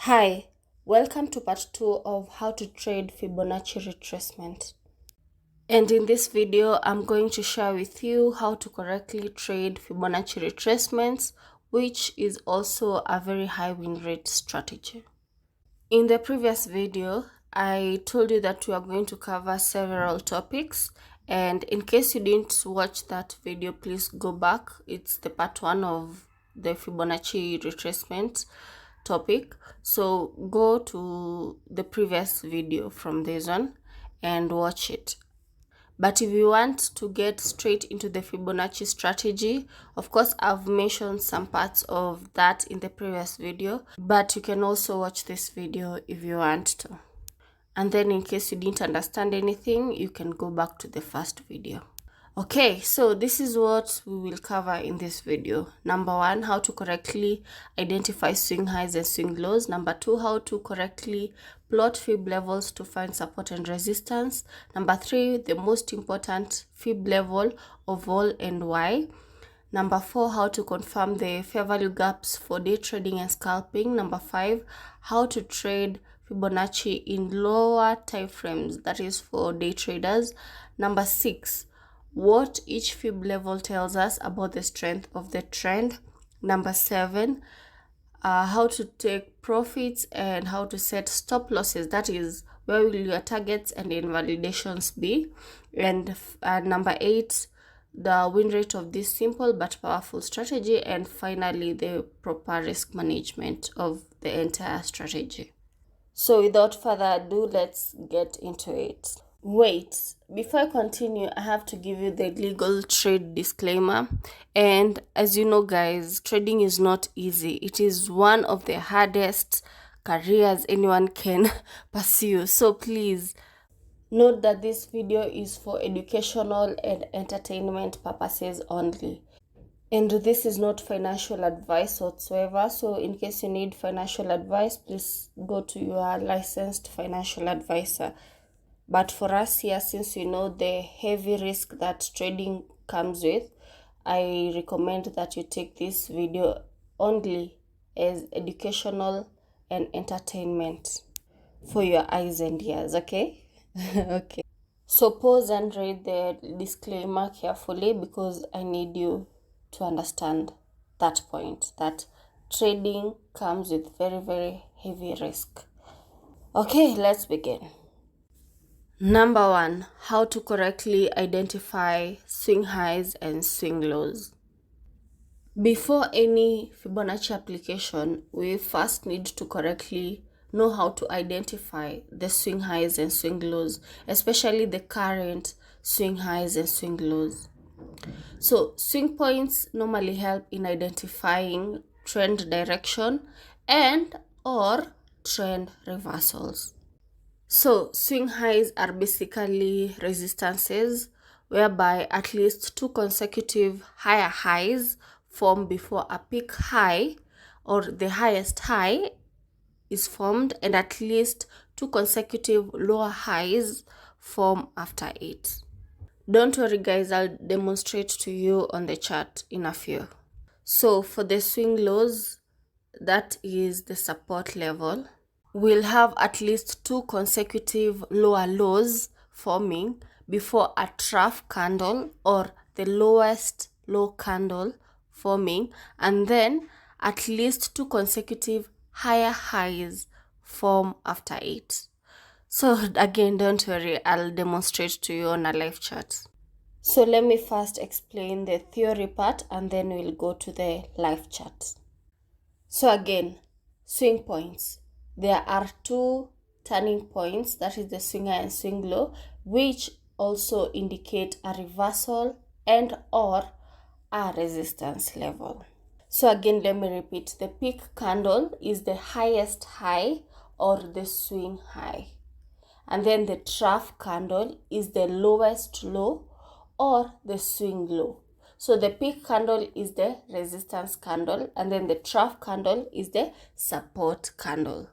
Hi, welcome to part 2 of how to trade Fibonacci retracement. And in this video, I'm going to share with you how to correctly trade Fibonacci retracements, which is also a very high win rate strategy. In the previous video, I told you that we are going to cover several topics, and in case you didn't watch that video, please go back. It's the part 1 of the Fibonacci retracement topic. So go to the previous video from this one and watch it. But if you want to get straight into the Fibonacci strategy, of course, I've mentioned some parts of that in the previous video, but you can also watch this video if you want to. And then in case you didn't understand anything, you can go back to the first video. Okay, so this is what we will cover in this video. Number 1, how to correctly identify swing highs and swing lows. Number 2, how to correctly plot fib levels to find support and resistance. Number 3, the most important fib level of all and why. Number 4, how to confirm the fair value gaps for day trading and scalping. Number 5, how to trade Fibonacci in lower time frames, that is for day traders. Number 6, what each fib level tells us about the strength of the trend. Number 7, how to take profits and how to set stop losses, that is where will your targets and invalidations be. And number 8, the win rate of this simple but powerful strategy. And finally, the proper risk management of the entire strategy. So without further ado, let's get into it. Wait, before I continue, I have to give you the legal trade disclaimer. And as you know, guys, trading is not easy. It is one of the hardest careers anyone can pursue. So please note that this video is for educational and entertainment purposes only. And this is not financial advice whatsoever. So in case you need financial advice, please go to your licensed financial advisor. But for us here, since we know the heavy risk that trading comes with, I recommend that you take this video only as educational and entertainment for your eyes and ears, okay? Okay. So pause and read the disclaimer carefully because I need you to understand that point, that trading comes with very, very heavy risk. Okay, let's begin. Number 1, how to correctly identify swing highs and swing lows. Before any Fibonacci application, we first need to correctly know how to identify the swing highs and swing lows, especially the current swing highs and swing lows. So swing points normally help in identifying trend direction and or trend reversals. So swing highs are basically resistances whereby at least 2 consecutive higher highs form before a peak high, or the highest high is formed, and at least 2 consecutive lower highs form after it. Don't worry guys, I'll demonstrate to you on the chart in a few. So for the swing lows, that is the support level. We'll have at least 2 consecutive lower lows forming before a trough candle or the lowest low candle forming, and then at least 2 consecutive higher highs form after it. So again, don't worry, I'll demonstrate to you on a live chart. So let me first explain the theory part and then we'll go to the live chart. So again, swing points. There are 2 turning points, that is the swing high and swing low, which also indicate a reversal and or a resistance level. So again, let me repeat, the peak candle is the highest high or the swing high. And then the trough candle is the lowest low or the swing low. So the peak candle is the resistance candle and then the trough candle is the support candle.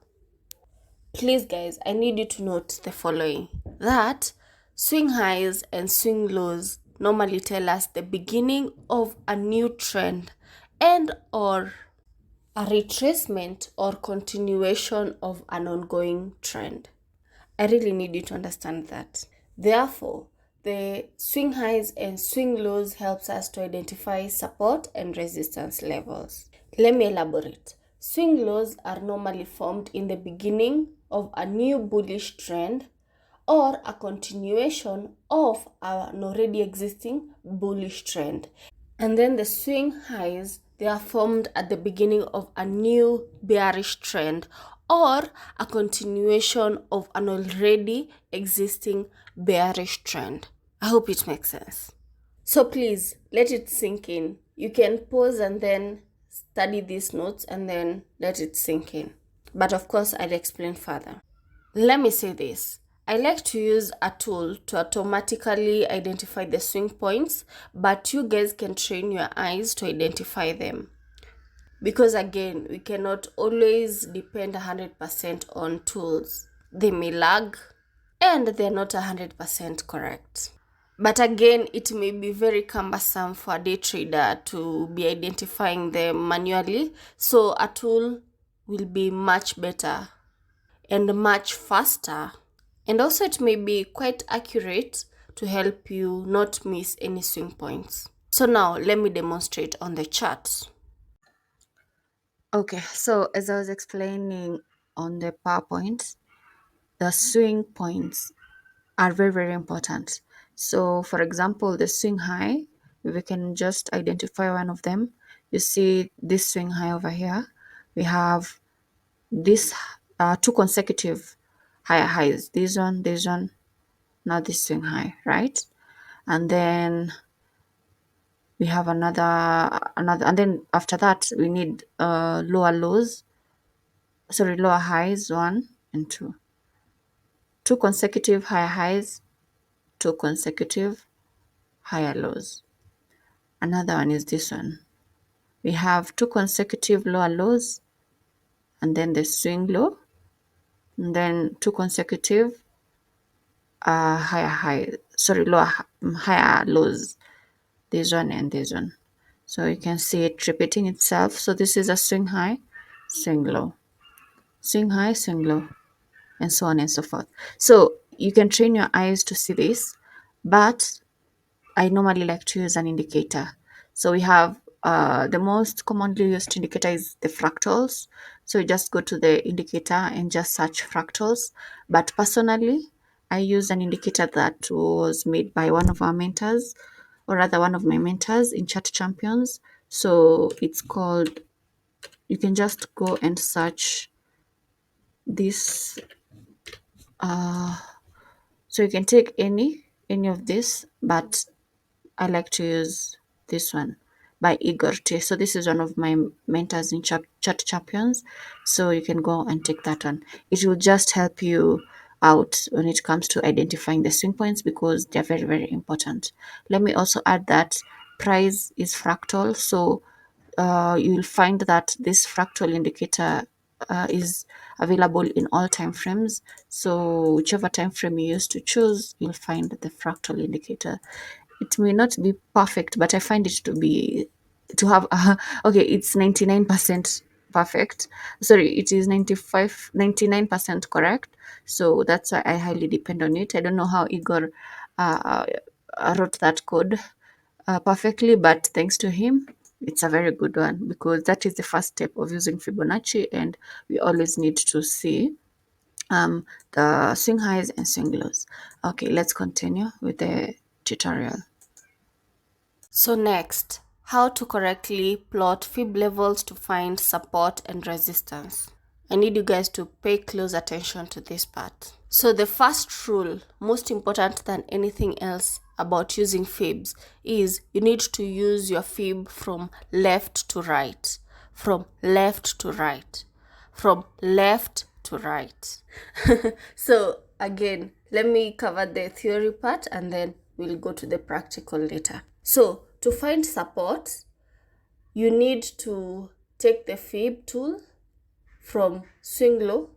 Please guys, I need you to note the following, that swing highs and swing lows normally tell us the beginning of a new trend and or a retracement or continuation of an ongoing trend. I really need you to understand that. Therefore, the swing highs and swing lows helps us to identify support and resistance levels. Let me elaborate. Swing lows are normally formed in the beginning of a new bullish trend or a continuation of an already existing bullish trend. And then the swing highs, they are formed at the beginning of a new bearish trend or a continuation of an already existing bearish trend. I hope it makes sense. So please let it sink in. You can pause and then study these notes and then let it sink in. But of course, I'll explain further. Let me say this. I like to use a tool to automatically identify the swing points, but you guys can train your eyes to identify them. Because again, we cannot always depend 100% on tools. They may lag and they're not 100% correct. But again, it may be very cumbersome for a day trader to be identifying them manually. So a tool will be much better and much faster. And also it may be quite accurate to help you not miss any swing points. So now let me demonstrate on the chart. Okay, so as I was explaining on the PowerPoint, the swing points are very, very important. So, for example, the swing high, we can just identify one of them. You see this swing high over here. We have this two consecutive higher highs. This one, now this swing high, right? And then we have another, and then after that we need lower lows. Sorry, lower highs, one and two. Two consecutive higher highs, two consecutive higher lows. Another one is this one. We have two consecutive lower lows and then the swing low, and then two consecutive higher lows, this one and this one. So you can see it repeating itself. So this is a swing high, swing low, swing high, swing low, and so on and so forth. So you can train your eyes to see this, but I normally like to use an indicator. So we have the most commonly used indicator is the fractals. So you just go to the indicator and just search fractals. But personally, I use an indicator that was made by one of our mentors, or rather one of my mentors in Chart Champions. So it's called, you can just go and search this. So you can take any of this, but I like to use this one by Igor T. So this is one of my mentors in Chat Champions. So you can go and take that one. It will just help you out when it comes to identifying the swing points because they're very, very important. Let me also add that price is fractal. So you will find that this fractal indicator is available in all time frames. So whichever time frame you use to choose, you'll find the fractal indicator. It may not be perfect, but I find it to have okay, it's 99% perfect. Sorry, it is 99% correct. So that's why I highly depend on it. I don't know how Igor uh, wrote that code perfectly, but thanks to him, it's a very good one because that is the first step of using Fibonacci, and we always need to see the swing highs and swing lows. Okay, let's continue with the tutorial. So next, how to correctly plot fib levels to find support and resistance. I need you guys to pay close attention to this part. So the first rule, most important than anything else about using fibs, is you need to use your fib from left to right. From left to right. From left to right. So again, let me cover the theory part and then we'll go to the practical later. So to find support, you need to take the fib tool from swing low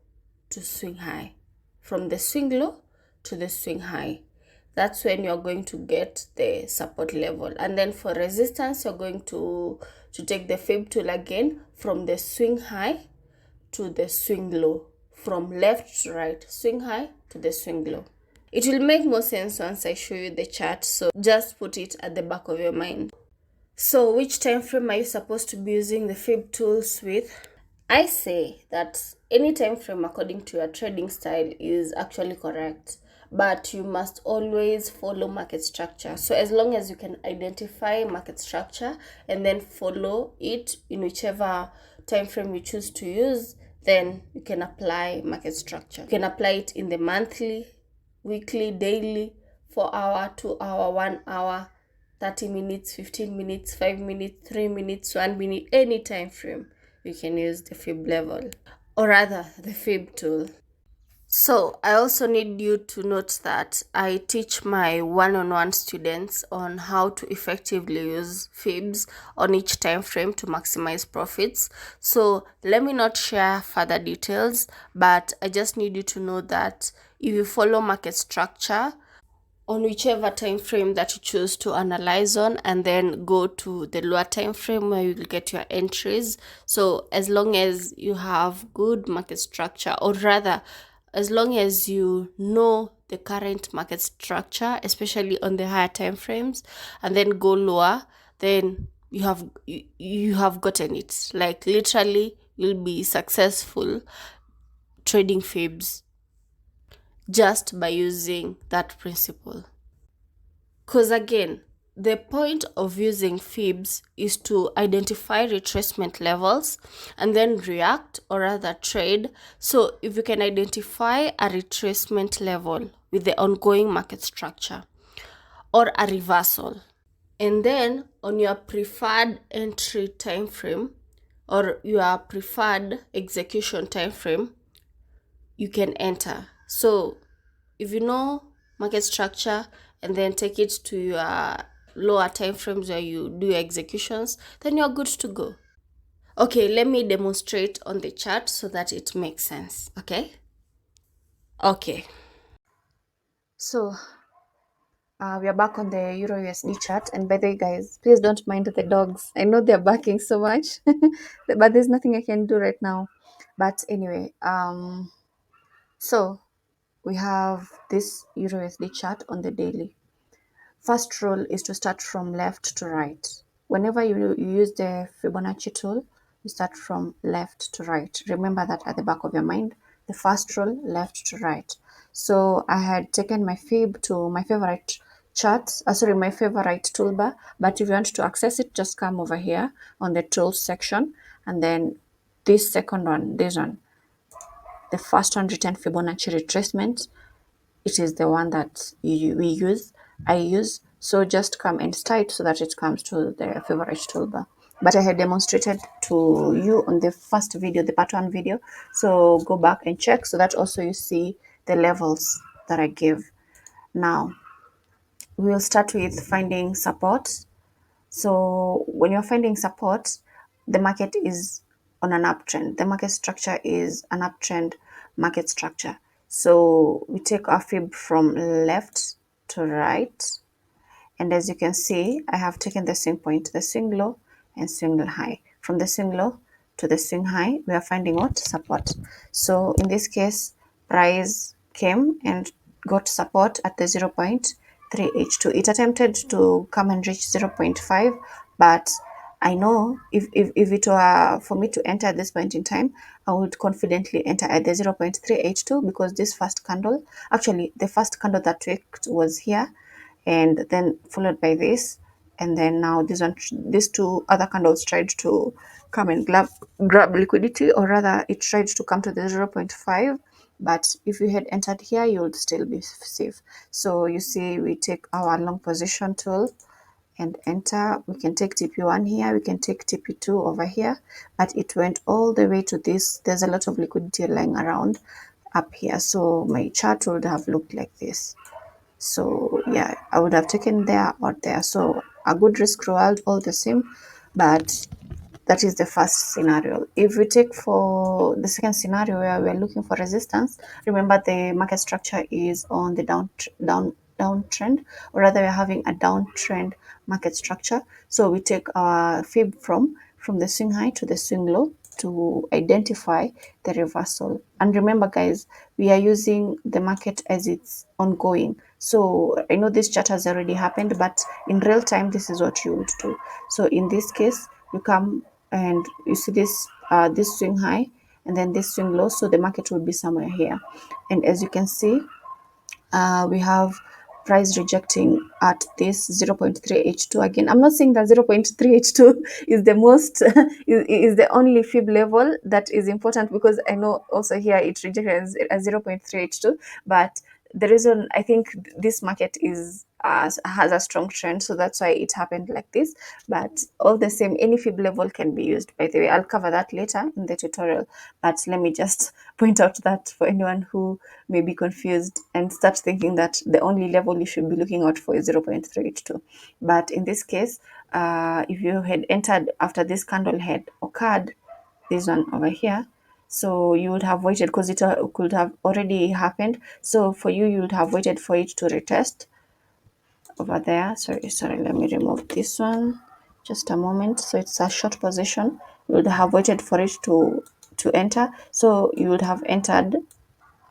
to swing high, from the swing low to the swing high. that's when you're going to get the support level. And then for resistance, you're going to take the fib tool again from the swing high to the swing low, from left to right, swing high to the swing low. It will make more sense once I show you the chart, so just put it at the back of your mind. So which time frame are you supposed to be using the fib tools with? I say that any time frame according to your trading style is actually correct, but you must always follow market structure. So as long as you can identify market structure and then follow it in whichever time frame you choose to use, then you can apply market structure. You can apply it in the monthly, weekly, daily, 4 hour, 2 hour, 1 hour, 30 minutes, 15 minutes, 5 minutes, 3 minutes, 1 minute, any time frame. You can use the fib level, or rather the fib tool. So I also need you to note that I teach my one-on-one students on how to effectively use fibs on each time frame to maximize profits. So let me not share further details, but I just need you to know that if you follow market structure on whichever time frame that you choose to analyze on, and then go to the lower time frame where you will get your entries. So as long as you have good market structure, or rather as long as you know the current market structure, especially on the higher time frames, and then go lower, then you have gotten it. Like literally you'll be successful trading fibs just by using that principle. Because again, the point of using fibs is to identify retracement levels and then react, or rather trade. So if you can identify a retracement level with the ongoing market structure or a reversal, and then on your preferred entry time frame or your preferred execution time frame, you can enter. So if you know market structure and then take it to your lower time frames where you do your executions, then you're good to go. Okay, let me demonstrate on the chart so that it makes sense. Okay. So we are back on the Euro USD chart, and by the way, guys, please don't mind the dogs. I know they're barking so much, but there's nothing I can do right now. But anyway, so we have this Euro USD chart on the daily. First rule is to start from left to right. Whenever you use the Fibonacci tool, you start from left to right. Remember that at the back of your mind. The first rule, left to right. So I had taken my fib to my favorite charts, my favorite toolbar. But if you want to access it, just come over here on the tools section, and then this second one, this one, the first 110 Fibonacci retracement, it is the one that I use. So just come and start so that it comes to the favorite toolbar. But I had demonstrated to you on the first video, the part one video. So go back and check so that also you see the levels that I give. Now, we will start with finding support. So when you're finding support, the market is on an uptrend. The market structure is an uptrend market structure. So we take our fib from left to right. And as you can see, I have taken the swing point, the swing low and swing high. From the swing low to the swing high, we are finding what? Support. So in this case, price came and got support at the 0.3H2. It attempted to come and reach 0.5, but I know if it were for me to enter at this point in time, I would confidently enter at the 0.3H2 because this first candle, actually the first candle that tweaked was here, and then followed by this, and then now this one, these two other candles tried to come and grab liquidity, or rather it tried to come to the 0.5, but if you had entered here you would still be safe. So you see, we take our long position tool and enter. We can take TP1 here, we can take TP2 over here, but it went all the way to this. There's a lot of liquidity lying around up here, so my chart would have looked like this. So yeah, I would have taken there or there. So a good risk reward all the same, but that is the first scenario. If we take for the second scenario where we're looking for resistance, remember the market structure is on the downtrend, or rather we're having a downtrend market structure. So we take our fib from the swing high to the swing low to identify the reversal. And remember guys, we are using the market as it's ongoing. So I know this chart has already happened, but in real time this is what you would do. So in this case, you come and you see this swing high and then this swing low, so the market will be somewhere here. And as you can see, we have price rejecting at this 0.382. Again, I'm not saying that 0.382 is the most is the only fib level that is important, because I know also here it rejected as 0.382, but the reason I think this market is has a strong trend, so that's why it happened like this. But all the same, any fib level can be used. By the way, I'll cover that later in the tutorial, but let me just point out that for anyone who may be confused and start thinking that the only level you should be looking out for is 0.382. But in this case, if you had entered after this candle had occurred, this one over here, so you would have waited, because it could have already happened. So for you, you would have waited for it to retest over there. Sorry, let me remove this one. Just a moment. So it's a short position. You would have waited for it to enter. So you would have entered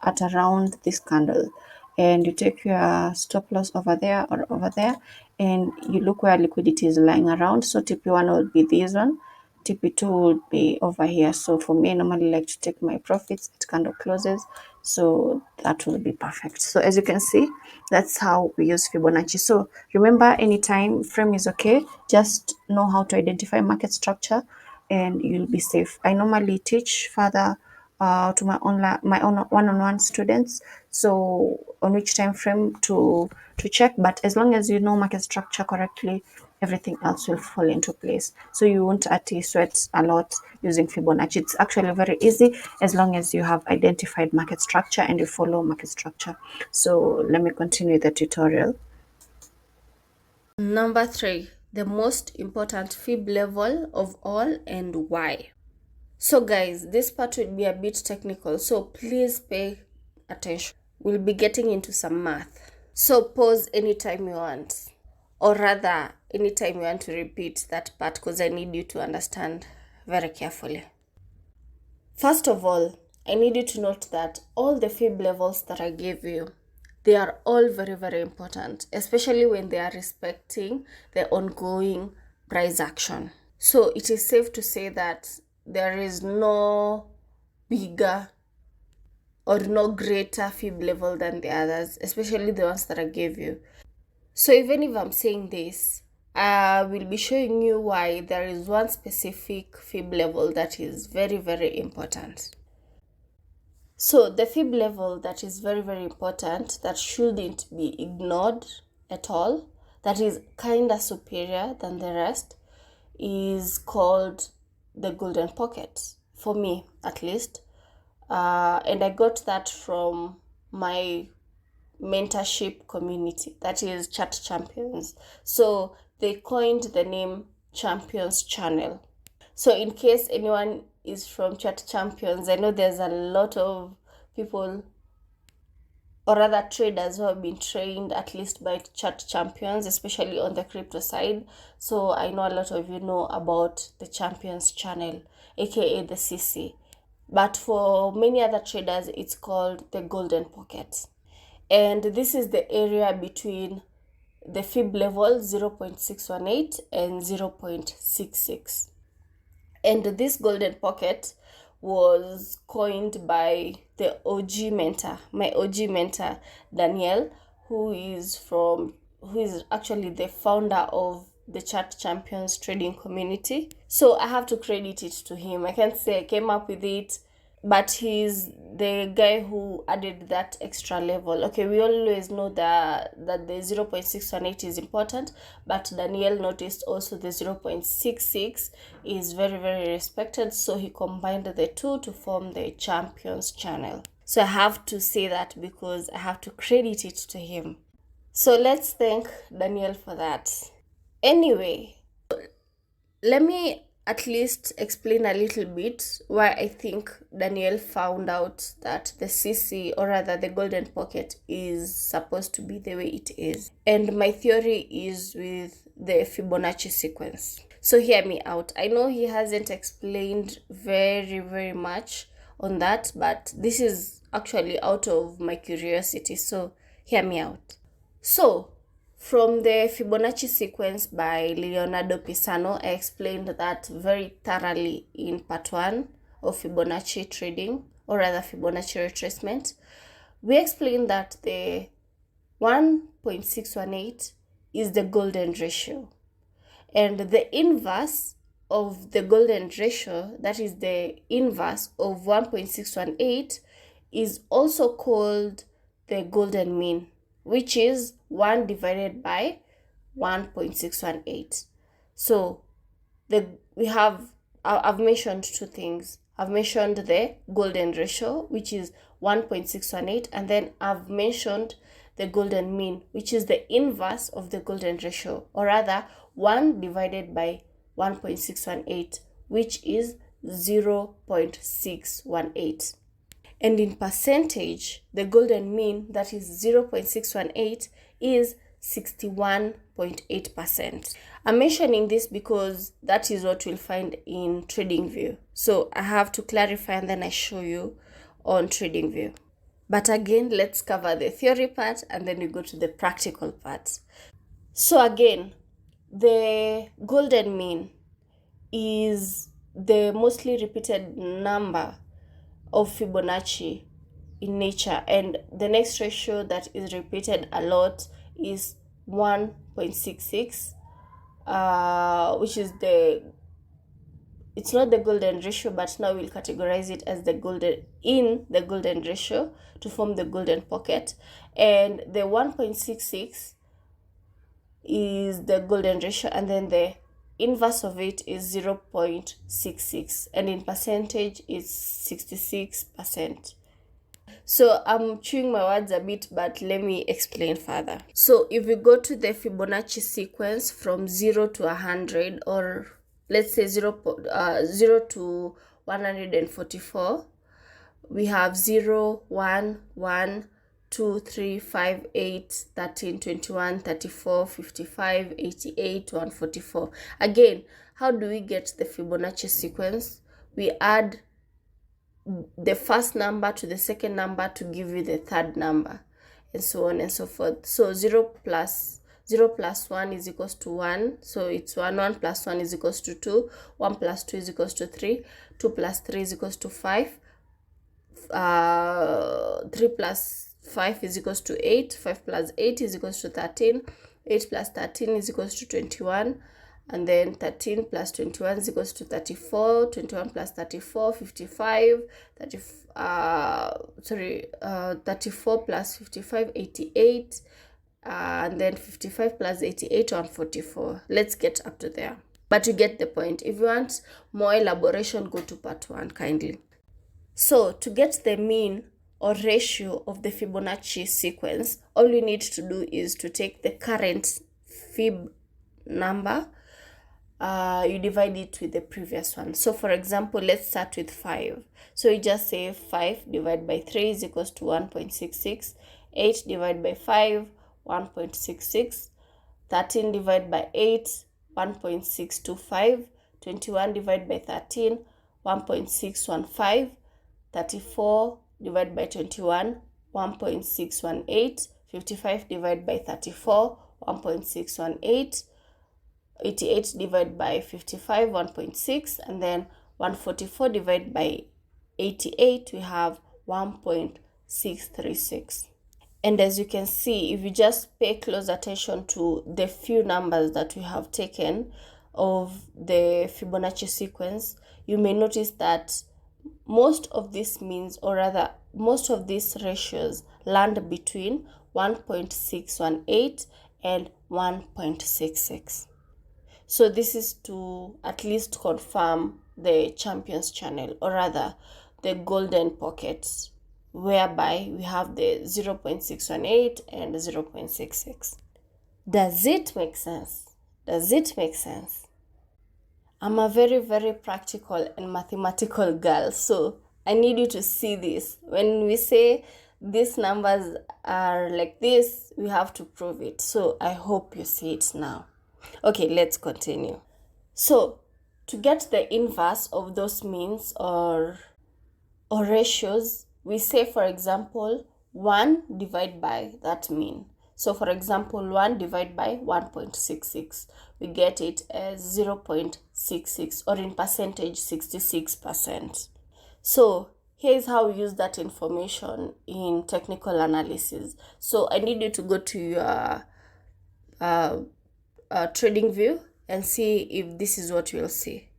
at around this candle, and you take your stop loss over there or over there, and you look where liquidity is lying around. So TP1 would be this one, TP2 would be over here. So for me, I normally like to take my profits at candle closes, so that will be perfect. So as you can see, that's how we use Fibonacci. So remember, any time frame is okay, just know how to identify market structure and you'll be safe. I normally teach further to my own one-on-one students, so on which time frame to check. But as long as you know market structure correctly, everything else will fall into place, so you won't sweat a lot using Fibonacci. It's actually very easy as long as you have identified market structure and you follow market structure. So let me continue the tutorial. Number 3, the most important fib level of all and why. So guys, this part will be a bit technical, so please pay attention. We'll be getting into some math. So pause anytime you want, or rather anytime you want to repeat that part, because I need you to understand very carefully. First of all, I need you to note that all the fib levels that I gave you, they are all very, very important, especially when they are respecting the ongoing price action. So it is safe to say that there is no bigger or no greater fib level than the others, especially the ones that I gave you. So even if I'm saying this, I will be showing you why there is one specific fib level that is very, very important. So the fib level that is very, very important, that shouldn't be ignored at all, that is kind of superior than the rest, is called the golden pocket, for me at least. And I got that from my mentorship community, that is Chat Champions. So they coined the name Champions Channel. So in case anyone is from Chat Champions, I know there's a lot of people, or rather traders, who have been trained at least by Chat Champions, especially on the crypto side. So I know a lot of you know about the Champions Channel, aka the CC. But for many other traders, it's called the golden pocket. And this is the area between the fib level 0.618 and 0.66. And this golden pocket was coined by the OG mentor, my OG mentor, Daniel, who is actually the founder of the Chat Champions trading community. So I have to credit it to him. I can't say I came up with it, but he's the guy who added that extra level. Okay, we always know that the 0.618 is important, but Daniel noticed also the 0.66 is very, very respected, so he combined the two to form the Champions Channel. So I have to say that because I have to credit it to him. So let's thank Daniel for that. Anyway, let me at least explain a little bit why I think Danielle found out that the CC, or rather the golden pocket, is supposed to be the way it is. And my theory is with the Fibonacci sequence. So hear me out. I know he hasn't explained very much on that, but this is actually out of my curiosity, so hear me out. So from the Fibonacci sequence by Leonardo Pisano, I explained that very thoroughly in part 1 of Fibonacci trading, or rather Fibonacci retracement. We explained that the 1.618 is the golden ratio, and the inverse of the golden ratio, that is the inverse of 1.618, is also called the golden mean, which is 1 divided by 1.618. So I've mentioned two things. I've mentioned the golden ratio, which is 1.618, and then I've mentioned the golden mean, which is the inverse of the golden ratio, or rather 1 divided by 1.618, which is 0.618. And in percentage, the golden mean, that is 0.618, is 61.8%. I'm mentioning this because that is what we'll find in TradingView. So I have to clarify and then I show you on TradingView. But again, let's cover the theory part and then we go to the practical part. So again, the golden mean is the mostly repeated number of Fibonacci in nature, and the next ratio that is repeated a lot is 1.66, which is it's not the golden ratio, but now we'll categorize it as the golden ratio to form the golden pocket, and the 1.66 is the golden ratio, and then the inverse of it is 0.66, and in percentage it's 66%. So I'm chewing my words a bit, but let me explain further. So if we go to the Fibonacci sequence from 0 to 100, or let's say 0 to 144, we have 0, 1, 1, 2, 3, 5, 8, 13, 21, 34, 55, 88, 144. Again, how do we get the Fibonacci sequence? We add the first number to the second number to give you the third number, and so on and so forth. So 0 plus 1 is equals to 1. So it's 1. 1 plus 1 is equals to 2. 1 plus 2 is equals to 3. 2 plus 3 is equals to 5. 3 plus 5 is equals to 8. 5 plus 8 is equals to 13. 8 plus 13 is equals to 21. And then 13 plus 21 is equals to 34. 21 plus 34, 55. 34 plus 55, 88. And then 55 plus 88, 144. Let's get up to there. But you get the point. If you want more elaboration, go to part 1 kindly. So to get the mean or ratio of the Fibonacci sequence, all you need to do is to take the current Fib number, you divide it with the previous one. So for example, let's start with 5. So you just say 5 divided by 3 is equals to 1.66. 8 divided by 5, 1.66. 13 divided by 8, 1.625. 21 divided by 13, 1.615. 34 divided by 21, 1.618. 55 divided by 34, 1.618. 88 divided by 55, 1.6, and then 144 divided by 88, we have 1.636. And as you can see, if you just pay close attention to the few numbers that we have taken of the Fibonacci sequence, you may notice that most of this means, or rather most of these ratios, land between 1.618 and 1.66. So this is to at least confirm the champions channel, or rather the golden pockets, whereby we have the 0.618 and 0.66. Does it make sense? Does it make sense? I'm a very, very practical and mathematical girl, so I need you to see this. When we say these numbers are like this, we have to prove it. So I hope you see it now. Okay, let's continue. So to get the inverse of those means or ratios, we say, for example, 1 divided by that mean. So for example, 1 divided by 1.66, we get it as 0.66, or in percentage 66%. So here's how we use that information in technical analysis. So I need you to go to your trading view and see if this is what you'll see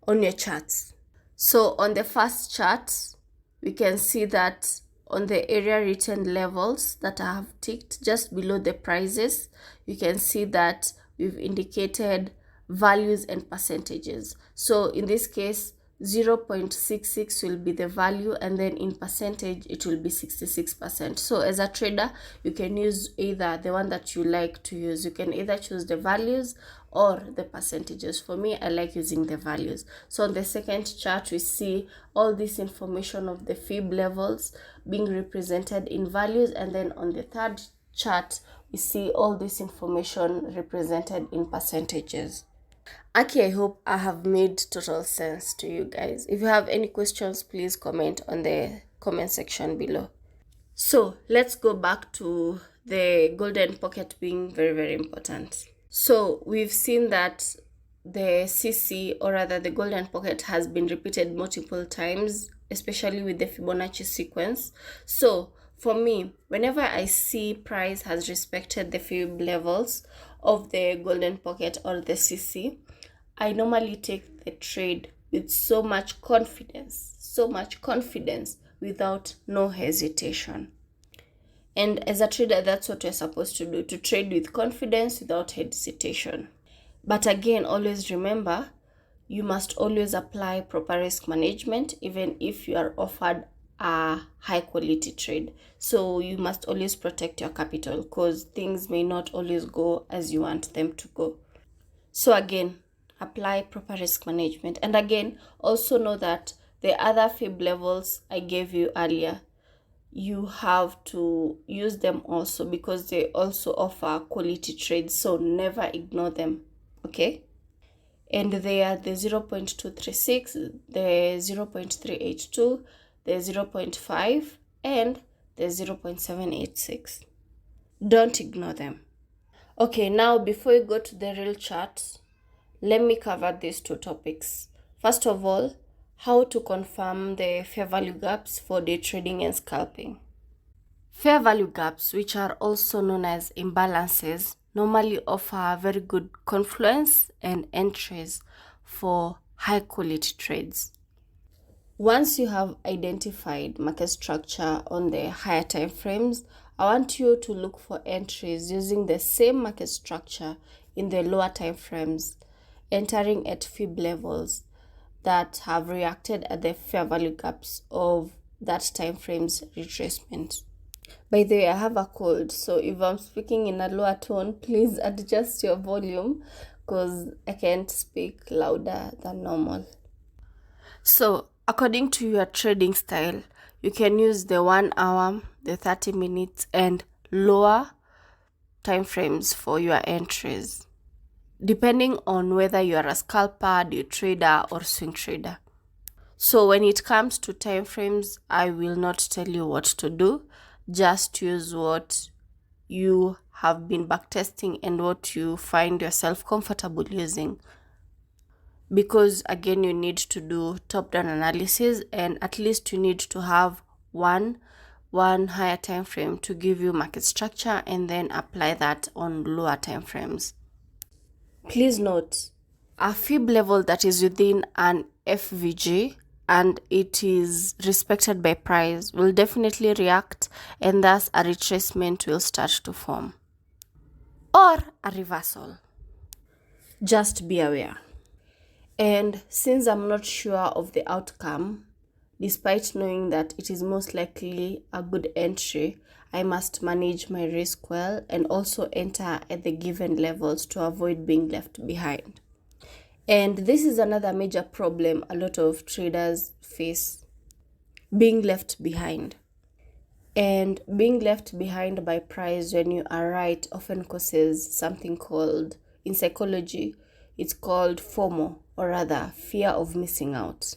on your charts. So on the first chart, we can see that on the area written levels that I have ticked just below the prices, you can see that we've indicated values and percentages. So in this case, 0.66 will be the value, and then in percentage it will be 66%. So as a trader, you can use either the one that you like to use. You can either choose the values or the percentages. For me, I like using the values. So on the second chart, we see all this information of the fib levels being represented in values, and then on the third chart, we see all this information represented in percentages. Aki, I hope I have made total sense to you guys. If you have any questions, please comment on the comment section below. So let's go back to the golden pocket being very, very important. So we've seen that the CC, or rather the golden pocket, has been repeated multiple times, especially with the Fibonacci sequence. So for me, whenever I see price has respected the fib levels of the golden pocket or the CC, I normally take the trade with so much confidence without no hesitation. And as a trader, that's what you're supposed to do, to trade with confidence without hesitation. But again, always remember, you must always apply proper risk management, even if you are offered a high quality trade. So you must always protect your capital, because things may not always go as you want them to go. So again, apply proper risk management. And again, also know that the other fib levels I gave you earlier, you have to use them also, because they also offer quality trades. So never ignore them, okay? And they are the 0.236, the 0.382, the 0.5, and the 0.786. Don't ignore them. Okay, now before we go to the real chart, let me cover these two topics. First of all, how to confirm the fair value gaps for day trading and scalping. Fair value gaps, which are also known as imbalances, normally offer very good confluence and entries for high quality trades. Once you have identified market structure on the higher time frames, I want you to look for entries using the same market structure in the lower time frames, entering at fib levels that have reacted at the fair value gaps of that time frame's retracement. By the way, I have a cold, so if I'm speaking in a lower tone, please adjust your volume, because I can't speak louder than normal. So according to your trading style, you can use the 1 hour, the 30 minutes, and lower time frames for your entries, depending on whether you are a scalper, day trader, or swing trader. So when it comes to time frames, I will not tell you what to do. Just use what you have been backtesting and what you find yourself comfortable using. Because again, you need to do top-down analysis, and at least you need to have one higher time frame to give you market structure, and then apply that on lower time frames. Please note, a fib level that is within an FVG and it is respected by price will definitely react, and thus a retracement will start to form, or a reversal. Just be aware. And since I'm not sure of the outcome, despite knowing that it is most likely a good entry, I must manage my risk well and also enter at the given levels to avoid being left behind. And this is another major problem a lot of traders face: being left behind. And being left behind by price when you are right often causes something called, in psychology, it's called FOMO, or rather, fear of missing out.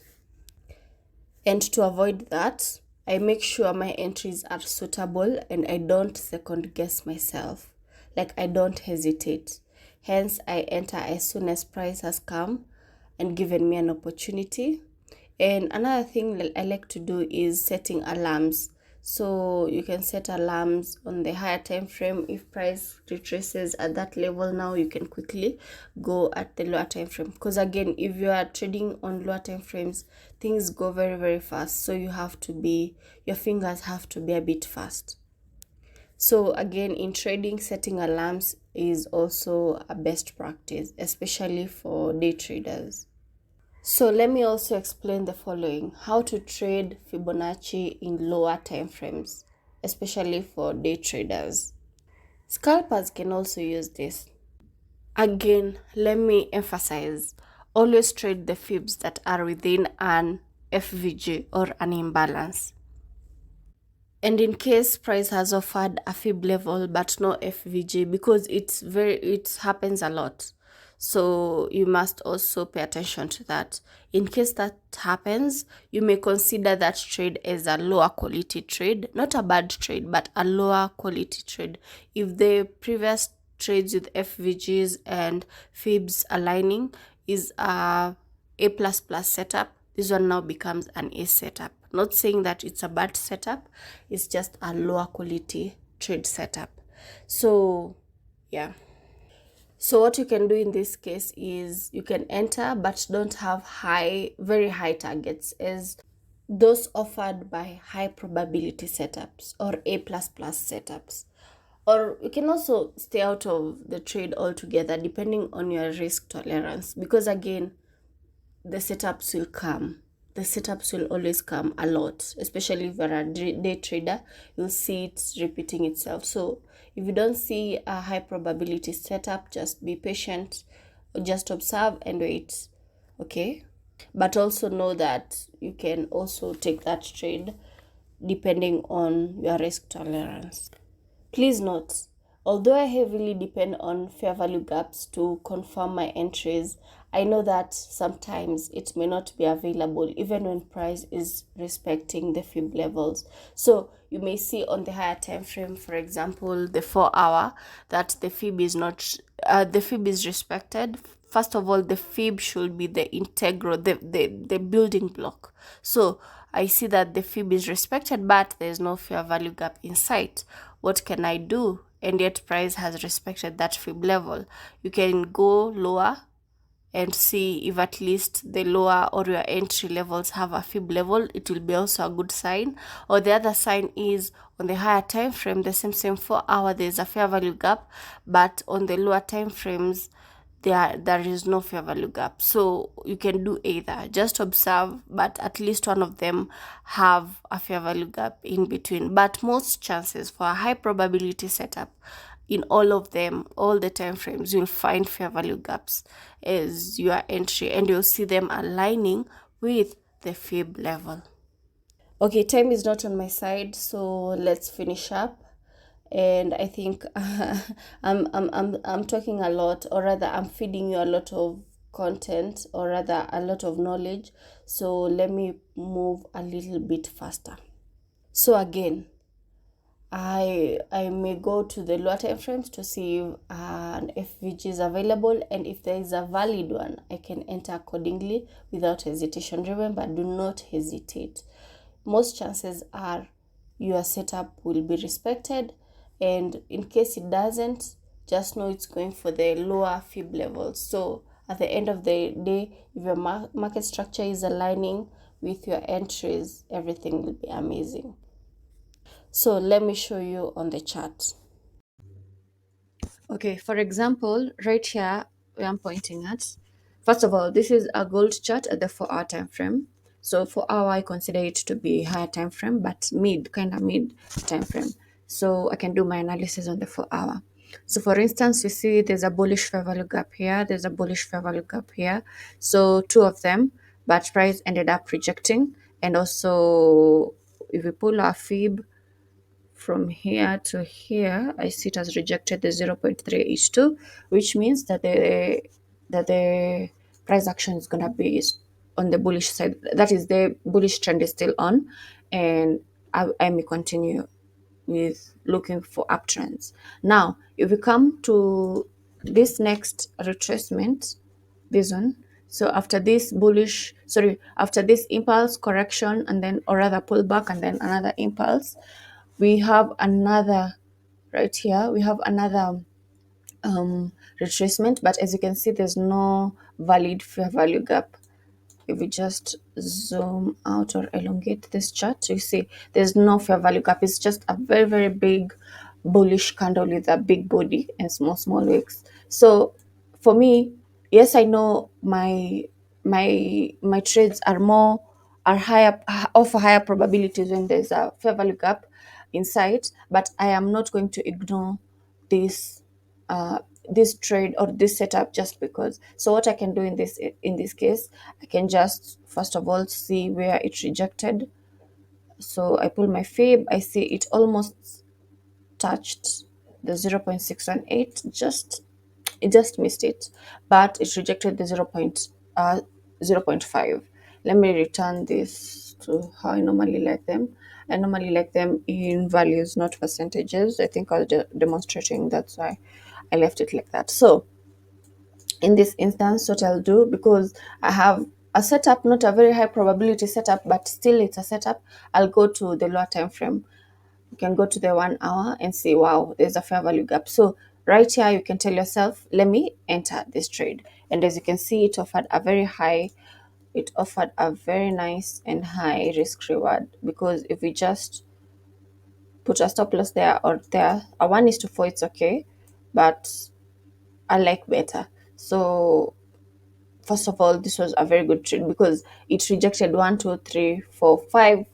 And to avoid that, I make sure my entries are suitable and I don't second guess myself. Like, I don't hesitate. Hence, I enter as soon as price has come and given me an opportunity. And another thing that I like to do is setting alarms. So you can set alarms on the higher time frame. If price retraces at that level, now you can quickly go at the lower time frame. Because again, if you are trading on lower time frames, things go very, very fast. So your fingers have to be a bit fast. So again, in trading, setting alarms is also a best practice, especially for day traders. So let me also explain the following: how to trade Fibonacci in lower time frames, especially for day traders. Scalpers can also use this. Again, let me emphasize, always trade the fibs that are within an FVG or an imbalance. And in case price has offered a fib level but no FVG, because it happens a lot, so you must also pay attention to that. In case that happens, you may consider that trade as a lower quality trade, not a bad trade, but a lower quality trade. If the previous trades with FVGs and fibs aligning is a plus plus setup, this one now becomes an A setup. Not saying that it's a bad setup, it's just a lower quality trade setup. So yeah. So what you can do in this case is you can enter but don't have very high targets, as those offered by high probability setups or A++ setups. Or you can also stay out of the trade altogether depending on your risk tolerance, because again, the setups will come. The setups will always come a lot, especially if you're a day trader. You'll see it repeating itself. So if you don't see a high probability setup, just be patient, just observe and wait. Okay? But also know that you can also take that trade depending on your risk tolerance. Please note, although I heavily depend on fair value gaps to confirm my entries, I know that sometimes it may not be available even when price is respecting the fib levels. So you may see on the higher time frame, for example, the 4 hour, that the fib is not the fib is respected. First of all, the fib should be the integral, the building block. So I see that the fib is respected, but there's no fair value gap in sight. What can I do? And yet price has respected that fib level. You can go lower and see if at least the lower or your entry levels have a fib level. It will be also a good sign. Or the other sign is on the higher time frame, the same 4 hour, there's a fair value gap, but on the lower time frames, there is no fair value gap. So you can do either, just observe, but at least one of them have a fair value gap in between. But most chances for a high probability setup, in all of them, all the time frames, you'll find fair value gaps as your entry, and you'll see them aligning with the fib level. Okay, time is not on my side, so let's finish up. And I think I'm talking a lot, or rather I'm feeding you a lot of content, or rather a lot of knowledge. So let me move a little bit faster. So again, I may go to the lower time frames to see if an FVG is available, and if there is a valid one, I can enter accordingly without hesitation. Remember, do not hesitate. Most chances are your setup will be respected, and in case it doesn't, just know it's going for the lower fib levels. So at the end of the day, if your market structure is aligning with your entries, everything will be amazing. So let me show you on the chart. Okay, for example, right here where I'm pointing at, first of all, this is a gold chart at the 4 hour time frame. So 4 hour, I consider it to be higher time frame, but kind of mid time frame. So I can do my analysis on the 4 hour. So for instance, you see there's a bullish fair value gap here, there's a bullish fair value gap here. So two of them, but price ended up rejecting. And also if we pull our fib from here to here, I see it has rejected the 0.382, which means that the price action is gonna be on the bullish side. That is, the bullish trend is still on, and I may continue with looking for uptrends. Now, if we come to this next retracement, this one. So after this after this impulse correction, and then, or rather pullback, and then another impulse, we have another right here. We have another retracement, but as you can see, there's no valid fair value gap. If we just zoom out or elongate this chart, you see there's no fair value gap. It's just a very, very big bullish candle with a big body and small wicks. So for me, yes, I know my trades are higher, offer higher probabilities when there's a fair value gap inside, but I am not going to ignore this uh, this trade or this setup just because. So what I can do in this case, I can just first of all see where it rejected. So I pull my fib, I see it almost touched the 0.618, just it just missed it, but it rejected the 0 0.5. Let me return this to how I normally like them. I normally like them in values, not percentages. I think I was demonstrating, that's why I left it like that. So in this instance, what I'll do, because I have a setup, not a very high probability setup, but still it's a setup, I'll go to the lower time frame. You can go to the 1 hour and see, wow, there's a fair value gap. So right here, you can tell yourself, let me enter this trade. And as you can see, it offered a very nice and high risk reward, because if we just put a stop loss there or there, a 1:4, it's okay, but I like better. So first of all, this was a very good trade because it rejected 1, 2, 3, 4, 5,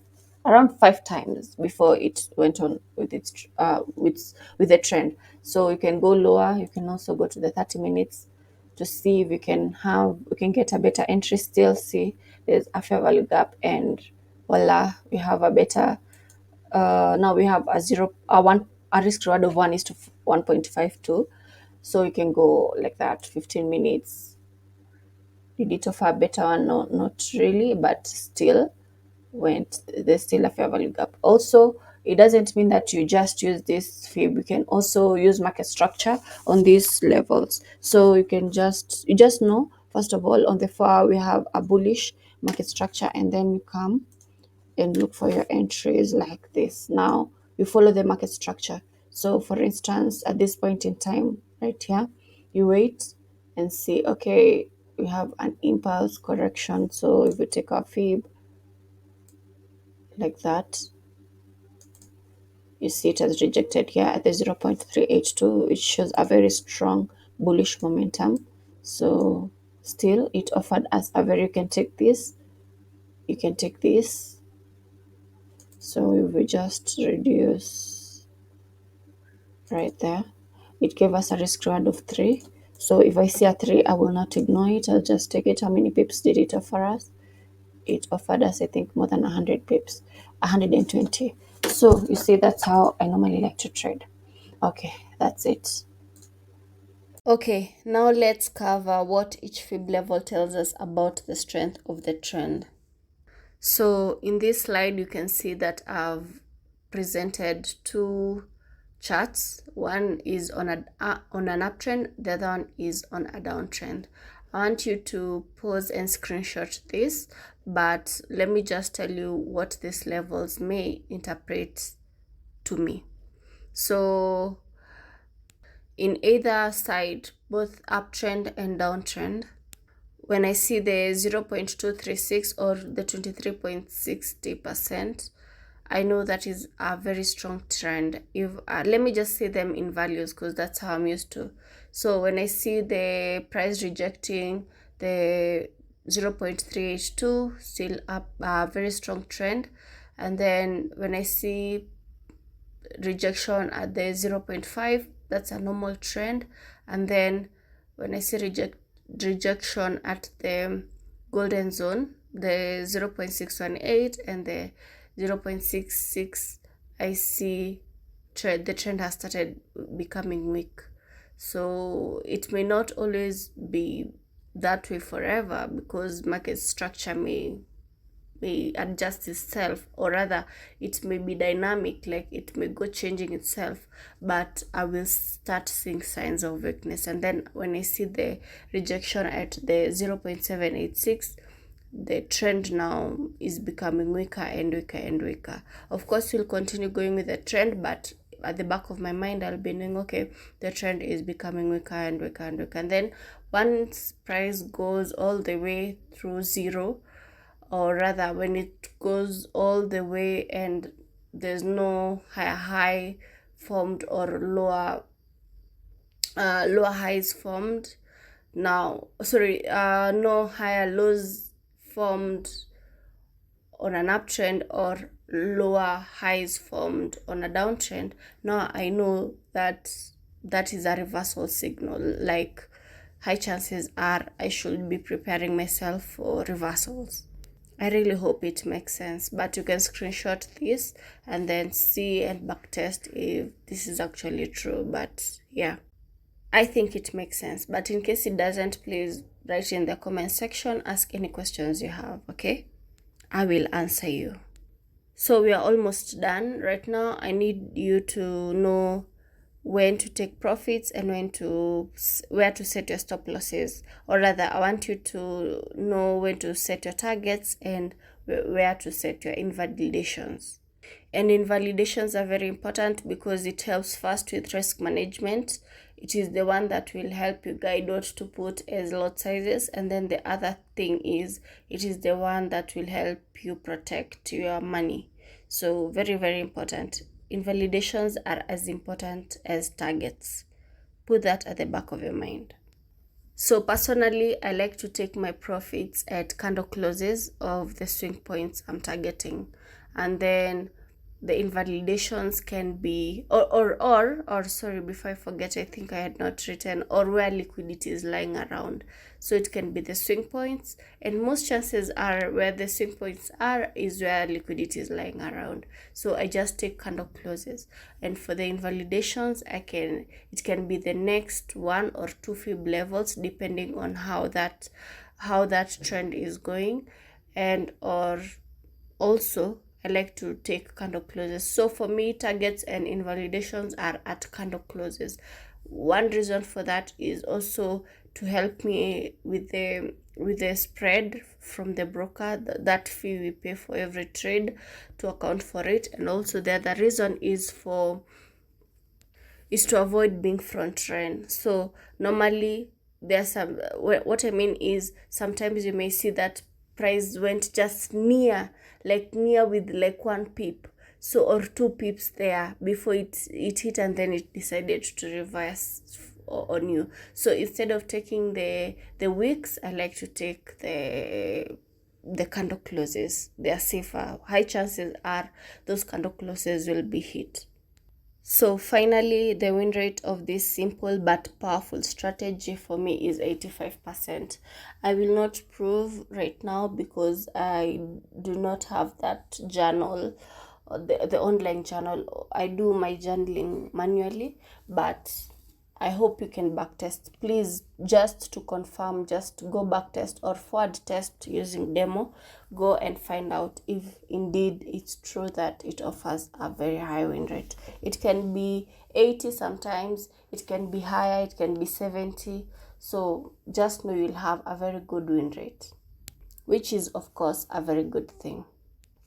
around 5 times before it went on with its with the trend. So you can go lower. You can also go to the 30 minutes to see if we can get a better entry. Still see there's a fair value gap, and voila, we have a better. Now we have a risk reward of 1:1.52. So you can go like that, 15 minutes. Did it offer a better one? No, not really, but still there's still a fair value gap. Also, it doesn't mean that you just use this fib. You can also use market structure on these levels. So you just know, first of all, on the 4 hour we have a bullish market structure, and then you come and look for your entries like this. Now you follow the market structure. So for instance, at this point in time right here, you wait and see, okay, we have an impulse correction. So if we take our fib like that, you see it has rejected here at the 0.382, which shows a very strong bullish momentum. So still it offered us a very, you can take this, you can take this. So if we just reduce right there, it gave us a risk reward of 3. So if I see a 3, I will not ignore it, I'll just take it. How many pips did it offer us? It offered us, I think, more than 100 pips, 120. So you see, that's how I normally like to trade. Okay, that's it. Okay, now let's cover what each fib level tells us about the strength of the trend. So in this slide, you can see that I've presented two charts. One is on an uptrend, the other one is on a downtrend. I want you to pause and screenshot this, but let me just tell you what these levels may interpret to me. So in either side, both uptrend and downtrend, when I see the 0.236 or the 23.60%, I know that is a very strong trend. If let me just see them in values, because that's how I'm used to. So when I see the price rejecting the 0.382, still up, a very strong trend. And then when I see rejection at the 0.5, that's a normal trend. And then when I see rejection at the golden zone, the 0.618 and the 0.66, I see the trend has started becoming weak. So it may not always be that way forever, because market structure may adjust itself, or rather it may be dynamic, like it may go changing itself, but I will start seeing signs of weakness. And then when I see the rejection at the 0.786, the trend now is becoming weaker and weaker and weaker. Of course, we'll continue going with the trend, but at the back of my mind, I'll be knowing, okay, the trend is becoming weaker and weaker and weaker. And then once price goes all the way through zero, or rather when it goes all the way and there's no higher high formed or lower highs formed, now no higher lows formed on an uptrend or lower highs formed on a downtrend, now I know that that is a reversal signal. Like, high chances are I should be preparing myself for reversals. I really hope it makes sense, but you can screenshot this and then see and backtest if this is actually true. But yeah, I think it makes sense. But in case it doesn't, please write in the comment section, ask any questions you have, okay? I will answer you. So we are almost done. Right now, I need you to know when to take profits and where to set your stop losses, or rather I want you to know when to set your targets and where to set your invalidations. And invalidations are very important because it helps first with risk management. It is the one that will help you guide what to put as lot sizes, and then the other thing is it is the one that will help you protect your money. So very, very important. Invalidations are as important as targets. Put that at the back of your mind. So personally, I like to take my profits at candle closes of the swing points I'm targeting. And then the invalidations can be, or sorry, before I forget, I think I had not written, or where liquidity is lying around. So it can be the swing points, and most chances are where the swing points are is where liquidity is lying around. So I just take candle closes. And for the invalidations, it can be the next 1 or 2 fib levels, depending on how that trend is going. And or also I like to take candle closes. So for me, targets and invalidations are at candle closes. One reason for that is also to help me with the spread from the broker, that fee we pay for every trade, to account for it. And also the other reason is to avoid being front run. So normally there's what I mean is, sometimes you may see that price went just near with like 1 pip, so, or 2 pips there before it hit, and then it decided to reverse on you. So instead of taking the wicks, I like to take the candle closes. They are safer. High chances are those candle closes will be hit. So finally, the win rate of this simple but powerful strategy for me is 85%. I will not prove right now because I do not have that journal, the online journal. I do my journaling manually, but I hope you can backtest. Please, just to confirm, just go backtest or forward test using demo. Go and find out if indeed it's true that it offers a very high win rate. It can be 80 sometimes, it can be higher, it can be 70. So just know you'll have a very good win rate, which is of course a very good thing.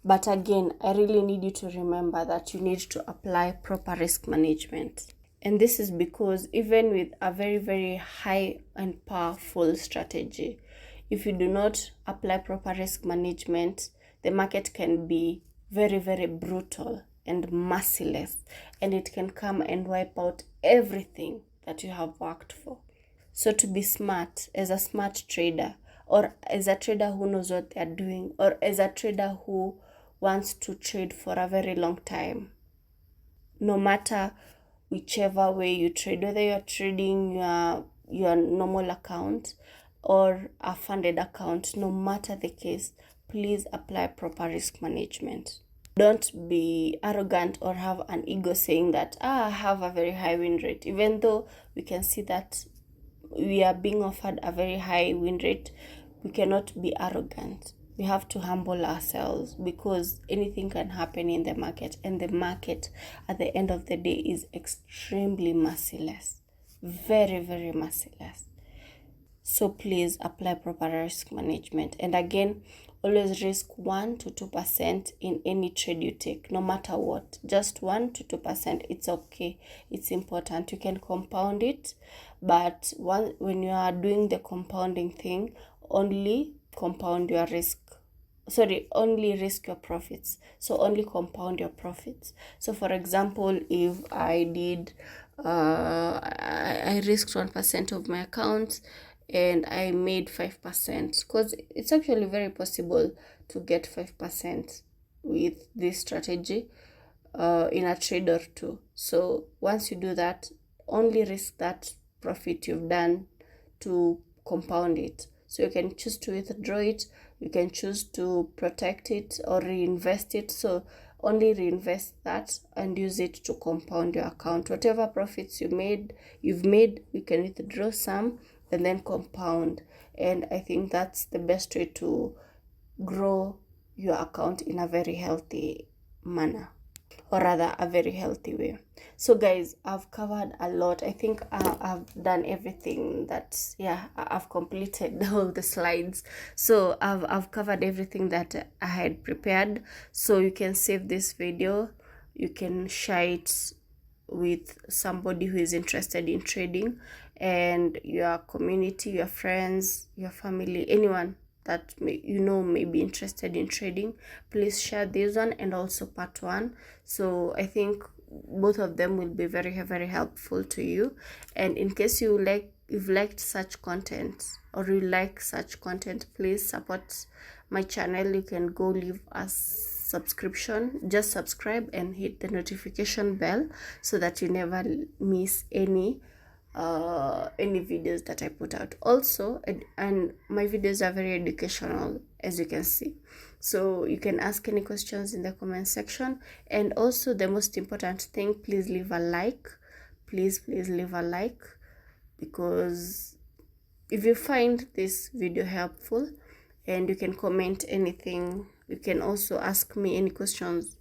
But again, I really need you to remember that you need to apply proper risk management. And this is because even with a very, very high and powerful strategy, if you do not apply proper risk management, the market can be very, very brutal and merciless, and it can come and wipe out everything that you have worked for. So to be smart, as a smart trader, or as a trader who knows what they're doing, or as a trader who wants to trade for a very long time, no matter whichever way you trade, whether you're trading your normal account or a funded account, no matter the case, please apply proper risk management. Don't be arrogant or have an ego saying that I have a very high win rate, even though we can see that we are being offered a very high win rate. We cannot be arrogant. We have to humble ourselves, because anything can happen in the market, and the market at the end of the day is extremely merciless, very, very merciless. So please apply proper risk management. And again, always risk 1 to 2% in any trade you take, no matter what. Just 1 to 2%. It's okay. It's important. You can compound it, but when you are doing the compounding thing, only compound your risk. Only risk your profits. So only compound your profits. So for example, if I did, I risked 1% of my account and I made 5%, because it's actually very possible to get 5% with this strategy in a trade or two. So once you do that, only risk that profit you've done to compound it. So you can choose to withdraw it, you can choose to protect it or reinvest it. So only reinvest that and use it to compound your account. Whatever profits you've made, you can withdraw some and then compound. And I think that's the best way to grow your account in a very healthy manner, or rather a very healthy way. So guys, I've covered a lot. I think I've done everything that, yeah, I've completed all the slides. So I've covered everything that I had prepared. So you can save this video, you can share it with somebody who is interested in trading, and your community, your friends, your family, anyone that may be interested in trading. Please share this one and also part 1. So I think both of them will be very, very helpful to you. And in case you've liked such content, or you like such content, please support my channel. You can go leave us subscription. Just subscribe and hit the notification bell so that you never miss any videos that I put out. Also, and my videos are very educational, as you can see. So you can ask any questions in the comment section. And also, the most important thing, please leave a like. Please leave a like, because if you find this video helpful, and you can comment anything. You can also ask me any questions,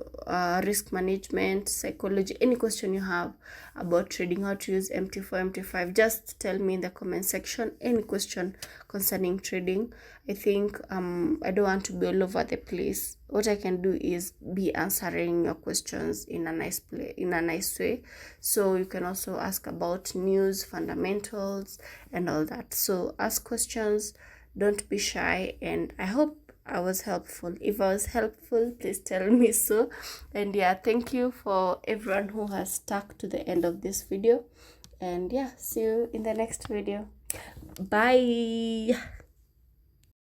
risk management, psychology, any question you have about trading, how to use MT4, MT5. Just tell me in the comment section any question concerning trading. I think I don't want to be all over the place. What I can do is be answering your questions in a nice way. So you can also ask about news, fundamentals, and all that. So ask questions. Don't be shy, and I hope I was helpful. If I was helpful, please tell me so. And yeah, thank you for everyone who has stuck to the end of this video. And yeah, see you in the next video. Bye.